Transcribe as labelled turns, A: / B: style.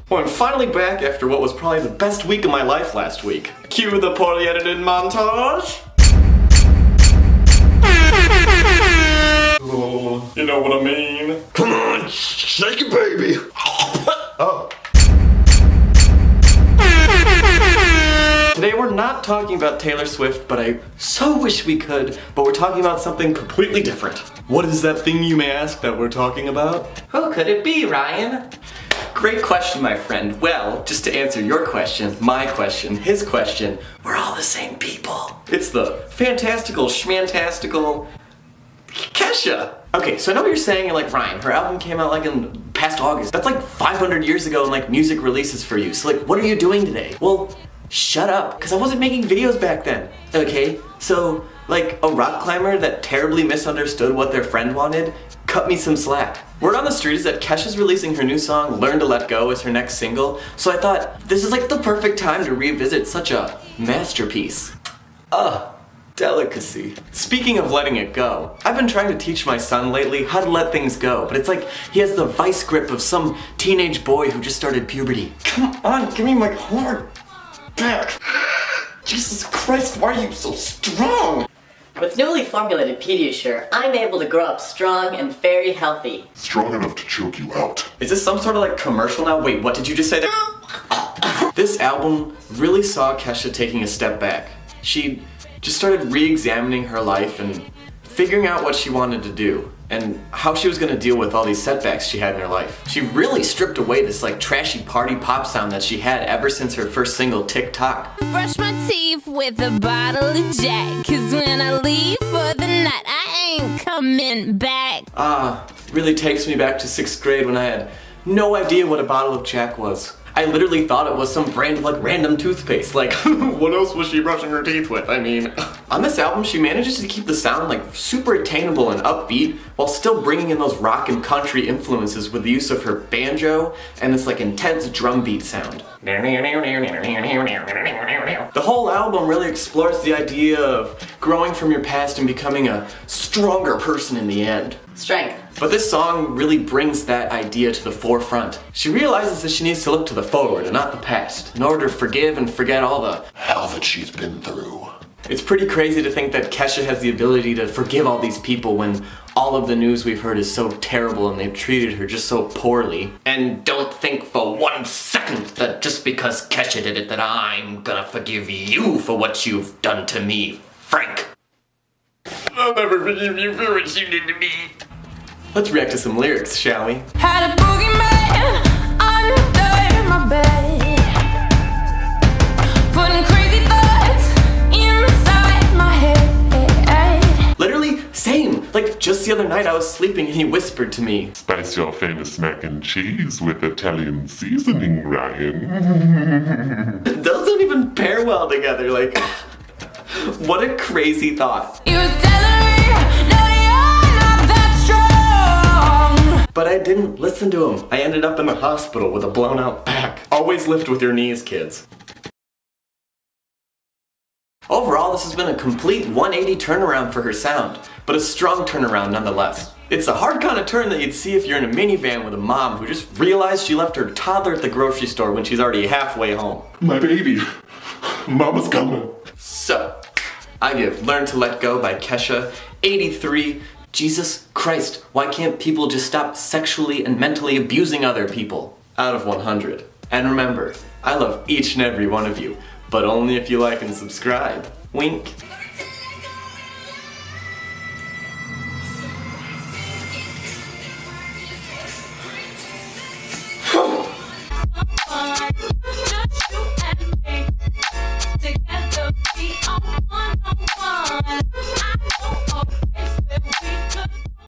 A: Well, I'm finally back after what was probably the best week of my life last week. Cue the poorly edited montage. Oh, you know what I mean?
B: Come on, shake it, baby. Oh.
A: Today we're not talking about Taylor Swift, but I so wish we could, but we're talking about something completely different. What is that thing, you may ask, that we're talking about?
C: Who could it be, Ryan?
A: Great question, my friend. Well, just to answer your question, my question, his question, we're all the same people. It's the fantastical, schmantastical Kesha. Okay, so I know what you're saying, you're like, Ryan, her album came out like in past August. That's like 500 years ago in like music releases for you. So like, what are you doing today? Well, shut up, because I wasn't making videos back then. Okay, so like a rock climber that terribly misunderstood what their friend wanted, cut me some slack. Word on the street is that Kesha's releasing her new song, Learn to Let Go, as her next single, so I thought, this is like the perfect time to revisit such a masterpiece. Delicacy. Speaking of letting it go, I've been trying to teach my son lately how to let things go, but it's like he has the vice grip of some teenage boy who just started puberty. Come on, give me my heart back. Jesus Christ, why are you so strong?
C: With newly formulated Pediasure, I'm able to grow up strong and very healthy.
B: Strong enough to choke you out.
A: Is this some sort of like commercial now? Wait, what did you just say there? This album really saw Kesha taking a step back. She just started re-examining her life and figuring out what she wanted to do and how she was gonna deal with all these setbacks she had in her life. She really stripped away this like trashy party pop sound that she had ever since her first single, TikTok.
D: Brush my teeth with a bottle of Jack, 'cause when I leave for the night, I ain't coming back.
A: Really takes me back to 6th grade when I had no idea what a bottle of Jack was. I literally thought it was some brand of like random toothpaste. Like, what else was she brushing her teeth with? I mean, on this album, she manages to keep the sound like super attainable and upbeat while still bringing in those rock and country influences with the use of her banjo and this like intense drum beat sound. The whole album really explores the idea of growing from your past and becoming a stronger person in the end.
C: Strength.
A: But this song really brings that idea to the forefront. She realizes that she needs to look to the forward and not the past in order to forgive and forget all the
B: hell that she's been through.
A: It's pretty crazy to think that Kesha has the ability to forgive all these people when all of the news we've heard is so terrible and they've treated her just so poorly. And don't think for 1 second that just because Kesha did it that I'm gonna forgive you for what you've done to me, Frank. I'll never forgive you for what you did to me. Let's react to some lyrics, shall we?
D: Had a boogeyman under my bed, putting crazy thoughts inside my head.
A: Literally, same. Like, just the other night I was sleeping and he whispered to me,
E: Spice your famous mac and cheese with Italian seasoning, Ryan.
A: those don't even pair well together, like, what a crazy thought.
D: You was telling me, no, you're not that strong.
A: But I didn't listen to him. I ended up in the hospital with a blown out back. Always lift with your knees, kids. Overall, this has been a complete 180 turnaround for her sound, but a strong turnaround nonetheless. It's a hard kind of turn that you'd see if you're in a minivan with a mom who just realized she left her toddler at the grocery store when she's already halfway home.
B: My baby. Mama's coming.
A: So, I give Learn to Let Go by Kesha 83. Jesus Christ, why can't people just stop sexually and mentally abusing other people? Out of 100. And remember, I love each and every one of you, but only if you like and subscribe. Wink.